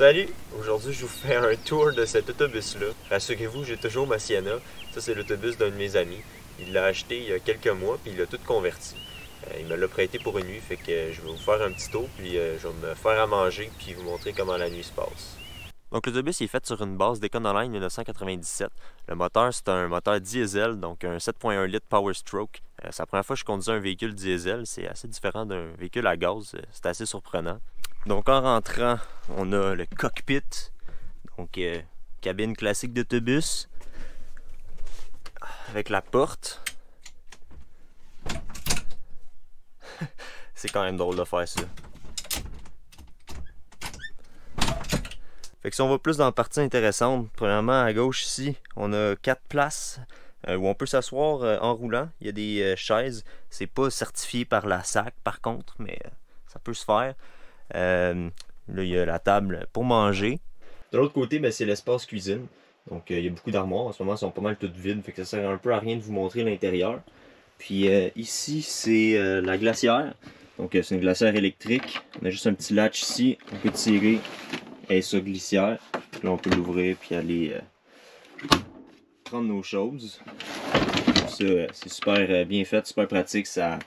Salut! Aujourd'hui, je vous fais un tour de cet autobus-là. Rassurez-vous, j'ai toujours ma Sienna. Ça, c'est l'autobus d'un de mes amis. Il l'a acheté il y a quelques mois, puis il l'a tout converti. Il me l'a prêté pour une nuit, fait que je vais vous faire un petit tour, puis je vais me faire à manger, puis vous montrer comment la nuit se passe. Donc l'autobus est fait sur une base d'Econoline 1997. Le moteur, c'est un moteur diesel, donc un 7.1 litres Power Stroke. C'est la première fois que je conduis un véhicule diesel. C'est assez différent d'un véhicule à gaz. C'est assez surprenant. Donc en rentrant, on a le cockpit. Donc cabine classique d'autobus. Avec la porte. C'est quand même drôle de faire ça. Fait que si on va plus dans la partie intéressante, premièrement à gauche ici, on a 4 places où on peut s'asseoir en roulant. Il y a des chaises, c'est pas certifié par la SAC par contre, mais ça peut se faire. Là, il y a la table pour manger. De l'autre côté, ben, c'est l'espace cuisine. Donc il y a beaucoup d'armoires, en ce moment elles sont pas mal toutes vides, fait que ça sert un peu à rien de vous montrer l'intérieur. Puis ici, c'est la glacière. Donc c'est une glacière électrique. On a juste un petit latch ici, on peut tirer. Et ça glissière. Là, on peut l'ouvrir puis aller prendre nos choses. Ça, c'est super bien fait, super pratique. Ça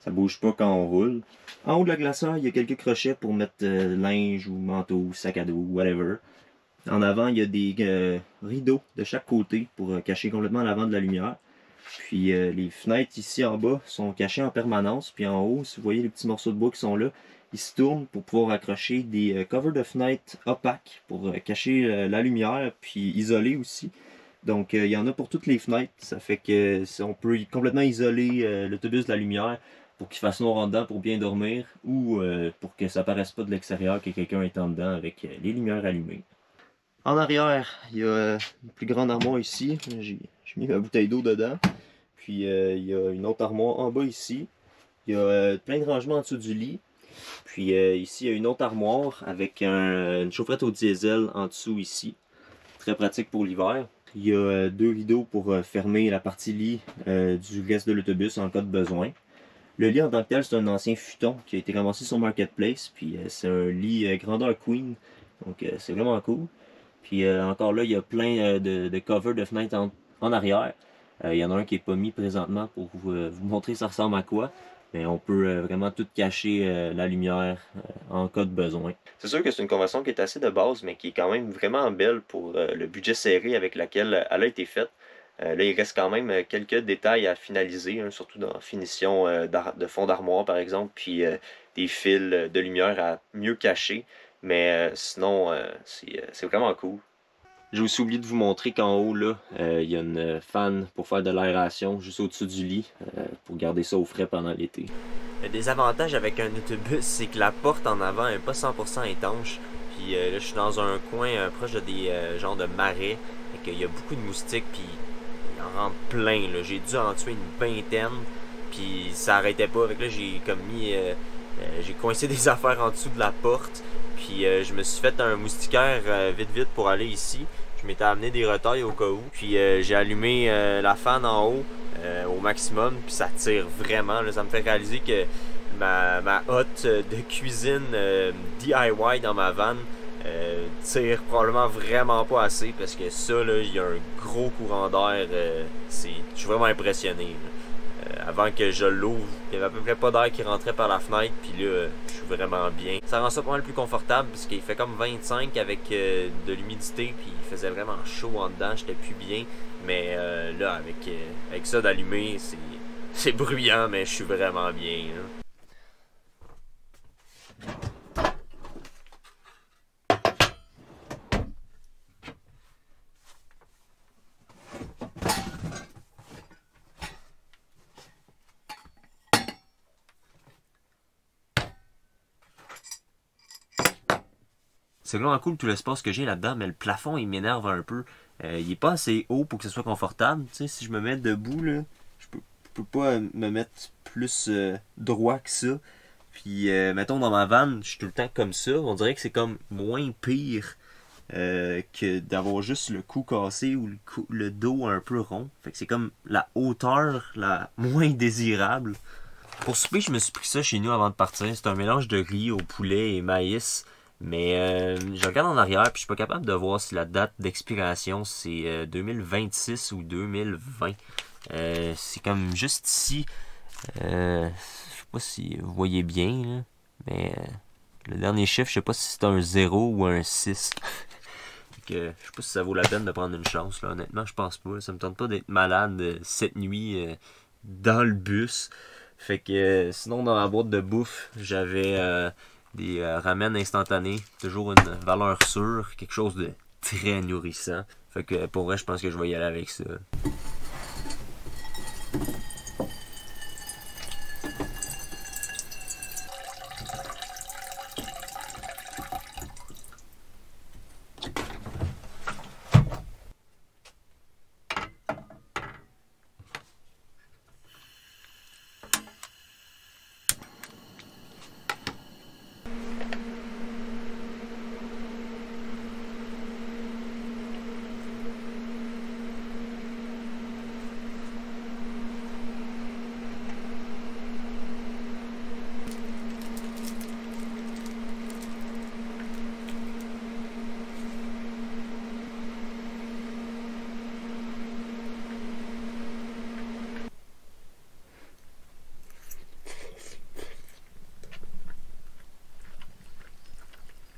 bouge pas quand on roule. En haut de la glacière, il y a quelques crochets pour mettre linge ou manteau, sac à dos, whatever. En avant, il y a des rideaux de chaque côté pour cacher complètement l'avant de la lumière. Puis les fenêtres ici en bas sont cachées en permanence. Puis en haut, si vous voyez les petits morceaux de bois qui sont là, ils se tournent pour pouvoir accrocher des covers de fenêtres opaques pour cacher la lumière, puis isoler aussi. Donc il y en a pour toutes les fenêtres. Ça fait que on peut complètement isoler l'autobus de la lumière pour qu'il fasse noir en dedans pour bien dormir, ou pour que ça paraisse pas de l'extérieur que quelqu'un est en dedans avec les lumières allumées. En arrière, il y a une plus grande armoire ici. J'ai mis ma bouteille d'eau dedans. Puis il y a une autre armoire en bas ici. Il y a plein de rangements en dessous du lit. Puis ici, il y a une autre armoire avec une chaufferette au diesel en dessous ici. Très pratique pour l'hiver. Il y a deux rideaux pour fermer la partie lit du reste de l'autobus en cas de besoin. Le lit en tant que tel, c'est un ancien futon qui a été ramassé sur Marketplace. Puis c'est un lit grandeur queen. Donc c'est vraiment cool. Puis encore là, il y a plein de covers de fenêtres en arrière. Il y en a un qui n'est pas mis présentement pour vous montrer ça ressemble à quoi. Mais on peut vraiment tout cacher la lumière en cas de besoin. C'est sûr que c'est une conversion qui est assez de base, mais qui est quand même vraiment belle pour le budget serré avec lequel elle a été faite. Là, il reste quand même quelques détails à finaliser, hein, surtout dans la finition de fond d'armoire par exemple, puis des fils de lumière à mieux cacher. Mais sinon, c'est vraiment cool. J'ai aussi oublié de vous montrer qu'en haut, là, il y a une fan pour faire de l'aération juste au-dessus du lit, pour garder ça au frais pendant l'été. Le désavantage avec un autobus, c'est que la porte en avant n'est pas 100% étanche. Puis là, je suis dans un coin proche de des genres de marais, et qu'il y a beaucoup de moustiques, puis il en rentre plein. J'ai dû en tuer une vingtaine, puis ça arrêtait pas. Avec là, j'ai comme mis... j'ai coincé des affaires en dessous de la porte. Puis je me suis fait un moustiquaire vite pour aller ici. Je m'étais amené des retailles au cas où. Puis j'ai allumé la fan en haut au maximum. Puis ça tire vraiment. Là, ça me fait réaliser que ma hotte de cuisine DIY dans ma van tire probablement vraiment pas assez. Parce que ça, là, il y a un gros courant d'air. Je suis vraiment impressionné. Avant que je l'ouvre, il y avait à peu près pas d'air qui rentrait par la fenêtre, puis là, je suis vraiment bien. Ça rend ça pas mal plus confortable, parce qu'il fait comme 25 avec de l'humidité, puis il faisait vraiment chaud en dedans, j'étais plus bien. Mais là, avec ça d'allumer, c'est bruyant, mais je suis vraiment bien. Là. C'est vraiment cool tout l'espace que j'ai là-dedans, mais le plafond il m'énerve un peu. Il est pas assez haut pour que ce soit confortable. Tu sais, si je me mets debout, là, je peux pas me mettre plus droit que ça. Puis, mettons dans ma van, je suis tout le temps comme ça. On dirait que c'est comme moins pire que d'avoir juste le cou cassé ou le dos un peu rond. Fait que c'est comme la hauteur la moins désirable. Pour souper, je me suis pris ça chez nous avant de partir. C'est un mélange de riz au poulet et maïs. Mais je regarde en arrière puis je suis pas capable de voir si la date d'expiration c'est 2026 ou 2020. C'est comme juste ici. Je sais pas si vous voyez bien, là, mais le dernier chiffre, je sais pas si c'est un 0 ou un 6. Je sais pas si ça vaut la peine de prendre une chance, là. Honnêtement, je pense pas. Ça me tente pas d'être malade cette nuit dans le bus. Fait que sinon, dans ma boîte de bouffe, j'avais des ramen instantanés. Toujours une valeur sûre, quelque chose de très nourrissant. Fait que pour vrai, je pense que je vais y aller avec ça.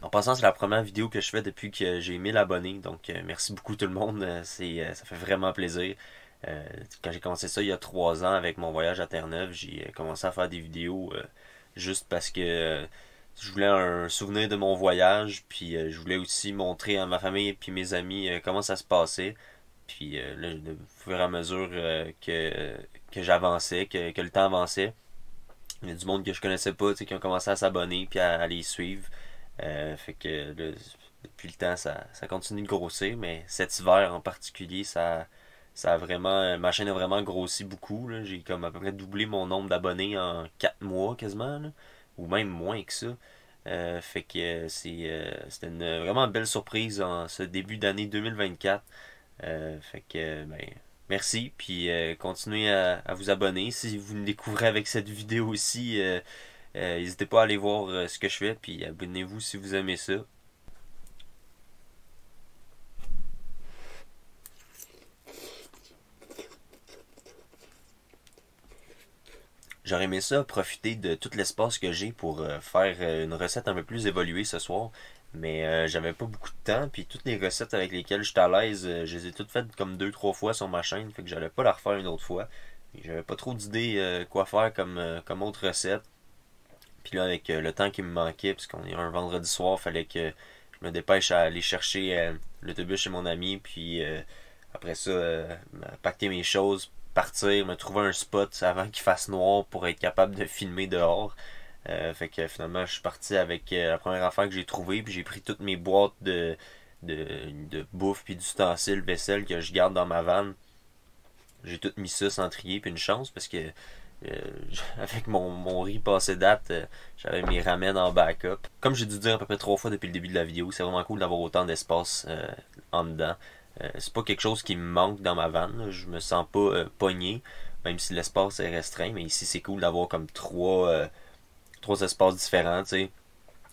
En passant, c'est la première vidéo que je fais depuis que j'ai 1000 abonnés, donc merci beaucoup tout le monde, ça fait vraiment plaisir. Quand j'ai commencé ça il y a 3 ans avec mon voyage à Terre-Neuve, j'ai commencé à faire des vidéos juste parce que je voulais un souvenir de mon voyage, puis je voulais aussi montrer à ma famille et puis mes amis comment ça se passait. Puis là, au fur et à mesure que j'avançais, que le temps avançait, il y a du monde que je connaissais pas, qui ont commencé à s'abonner puis à les suivre. Fait que là, depuis le temps, ça continue de grossir, mais cet hiver en particulier, ça a vraiment, ma chaîne a vraiment grossi beaucoup. J'ai comme à peu près doublé mon nombre d'abonnés en 4 mois quasiment, là, ou même moins que ça. Fait que c'était une vraiment belle surprise en ce début d'année 2024. Fait que ben, merci, puis continuez à vous abonner. Si vous me découvrez avec cette vidéo aussi, n'hésitez pas à aller voir ce que je fais, puis abonnez-vous si vous aimez ça. J'aurais aimé ça, profiter de tout l'espace que j'ai pour faire une recette un peu plus évoluée ce soir. Mais j'avais pas beaucoup de temps, puis toutes les recettes avec lesquelles j'étais à l'aise, je les ai toutes faites comme 2-3 fois sur ma chaîne, fait que j'allais pas la refaire une autre fois. J'avais pas trop d'idées quoi faire comme autre recette. Puis là, avec le temps qui me manquait, parce qu'on est un vendredi soir, fallait que je me dépêche à aller chercher l'autobus chez mon ami, puis après ça, pacter mes choses, partir, me trouver un spot avant qu'il fasse noir pour être capable de filmer dehors. Fait que finalement, je suis parti avec la première affaire que j'ai trouvée, puis j'ai pris toutes mes boîtes de bouffe puis d'ustensiles, vaisselle que je garde dans ma vanne. J'ai tout mis ça sans trier, puis une chance parce que avec mon riz passé date, j'avais mes ramen en backup. Comme j'ai dû dire à peu près 3 fois depuis le début de la vidéo, c'est vraiment cool d'avoir autant d'espace en dedans. C'est pas quelque chose qui me manque dans ma vanne, je me sens pas pogné, même si l'espace est restreint, mais ici c'est cool d'avoir comme trois espaces différents, tu sais.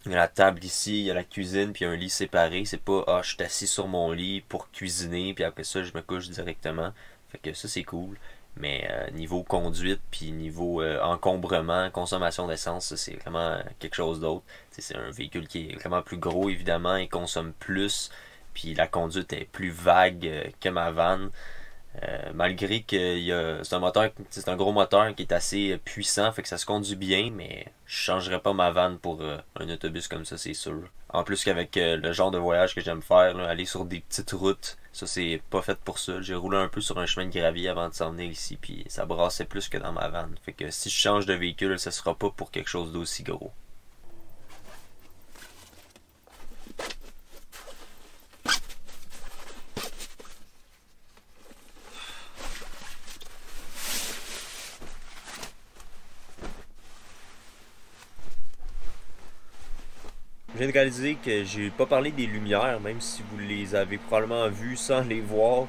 Il y a la table ici, il y a la cuisine, puis un lit séparé. C'est pas, ah, je suis assis sur mon lit pour cuisiner, puis après ça, je me couche directement. Fait que ça, c'est cool. Mais niveau conduite, puis niveau encombrement, consommation d'essence, c'est vraiment quelque chose d'autre. C'est un véhicule qui est vraiment plus gros, évidemment, et consomme plus. Puis la conduite est plus vague que ma vanne. Malgré que c'est un gros moteur qui est assez puissant, fait que ça se conduit bien, mais je changerais pas ma vanne pour un autobus comme ça, c'est sûr. En plus qu'avec le genre de voyage que j'aime faire, là, aller sur des petites routes, ça c'est pas fait pour ça. J'ai roulé un peu sur un chemin de gravier avant de s'en venir ici, puis ça brassait plus que dans ma vanne. Fait que si je change de véhicule, ça sera pas pour quelque chose d'aussi gros. Je viens de réaliser que j'ai pas parlé des lumières, même si vous les avez probablement vues sans les voir.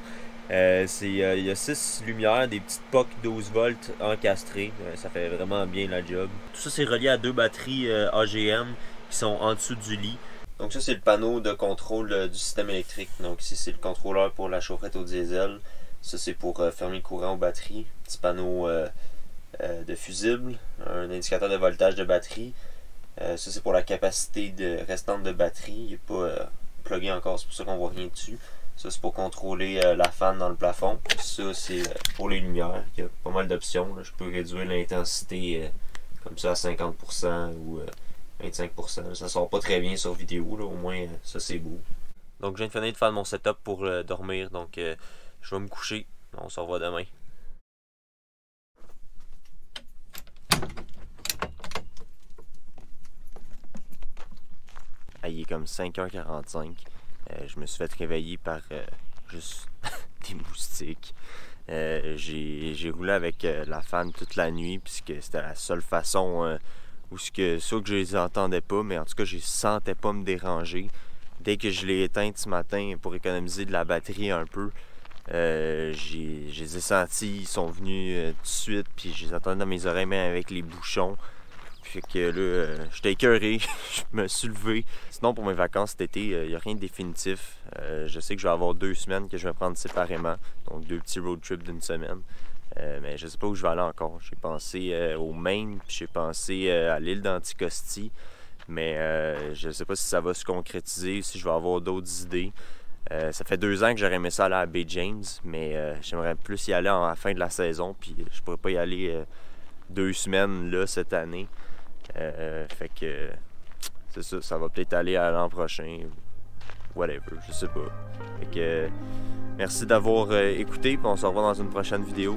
Il y a 6 lumières, des petites POC 12 volts encastrées. Ça fait vraiment bien la job. Tout ça c'est relié à 2 batteries AGM qui sont en dessous du lit. Donc ça c'est le panneau de contrôle du système électrique. Donc ici c'est le contrôleur pour la chaufferette au diesel. Ça c'est pour fermer le courant aux batteries. Petit panneau de fusible, un indicateur de voltage de batterie. Ça c'est pour la capacité restante de batterie. Il n'est pas plugué encore, c'est pour ça qu'on voit rien dessus. Ça c'est pour contrôler la fan dans le plafond. Ça c'est pour les lumières. Il y a pas mal d'options. Je peux réduire l'intensité comme ça à 50% ou 25%. Ça sort pas très bien sur vidéo, là, au moins ça c'est beau. Donc je viens de finir de faire mon setup pour dormir, donc je vais me coucher. On se revoit demain. Ah, il est comme 5h45. Je me suis fait réveiller par juste des moustiques. J'ai roulé avec la fan toute la nuit puisque c'était la seule façon où soit que je les entendais pas, mais en tout cas je les sentais pas me déranger. Dès que je l'ai éteinte ce matin pour économiser de la batterie un peu, je les ai sentis, ils sont venus tout de suite, puis je les entendais dans mes oreilles même avec les bouchons. Fait que là, j'étais écœuré, je me suis levé. Sinon, pour mes vacances cet été, il n'y a rien de définitif. Je sais que je vais avoir 2 semaines que je vais prendre séparément, donc 2 petits road trips d'1 semaine. Mais je sais pas où je vais aller encore. J'ai pensé au Maine, puis j'ai pensé à l'île d'Anticosti. Mais je sais pas si ça va se concrétiser, si je vais avoir d'autres idées. Ça fait 2 ans que j'aurais aimé ça aller à Bay James, mais j'aimerais plus y aller à la fin de la saison, puis je pourrais pas y aller 2 semaines là cette année. Fait que c'est ça, ça va peut-être aller à l'an prochain, whatever, je sais pas. Fait que merci d'avoir écouté, puis on se revoit dans une prochaine vidéo.